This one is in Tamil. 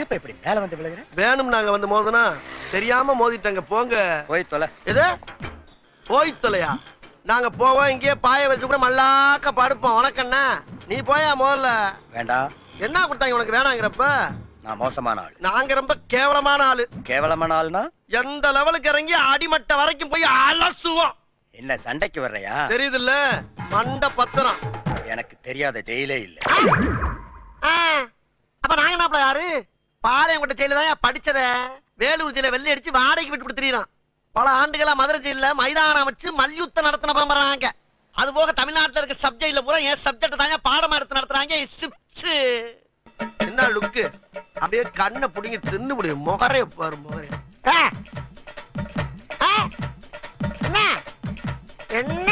என்னப்பா இப்படி மேல வந்து விழுகிற? வேணும் நாங்க வந்து மோதனா தெரியாம மோதிட்டாங்க போங்க. போய் தொலை. எது போய் தொலையா? நாங்க போவோம் இங்கேயே பாய வச்சு கூட மல்லாக்க படுப்போம். உனக்கண்ணா நீ போயா முதல்ல. வேண்டாம். என்ன கொடுத்தாங்க உனக்கு வேணாங்கிறப்ப? நான் மோசமான ஆள். நாங்க ரொம்ப கேவலமான ஆளு. கேவலமான ஆள்னா எந்த லெவலுக்கு இறங்கி அடிமட்ட வரைக்கும் போய் அலசுவோம். என்ன சண்டைக்கு வர்றையா? தெரியுதுல்ல மண்ட பத்திரம். எனக்கு தெரியாத ஜெயிலே இல்ல. அப்ப நாங்க என்ன யாரு பாளையம் கொண்ட ஜெயில தான் படிச்சத. வேலூர் ஜெயில வெள்ளை அடிச்சு வாடகைக்கு விட்டு கொடுத்துறான். பல ஆண்டுகளா மதுரை ஜெயில மைதானம் வச்சு மல்யுத்தம் நடத்தின பரம்பராங்க. அது போக தமிழ்நாட்டில் இருக்க சப்ஜெக்ட்ல பூரா என் சப்ஜெக்ட் தாங்க பாடமா எடுத்து நடத்துறாங்க. என்ன லுக்கு அப்படியே கண்ணை புடிங்க தின்னு முடியும். முகரே பாரு முகரே. என்ன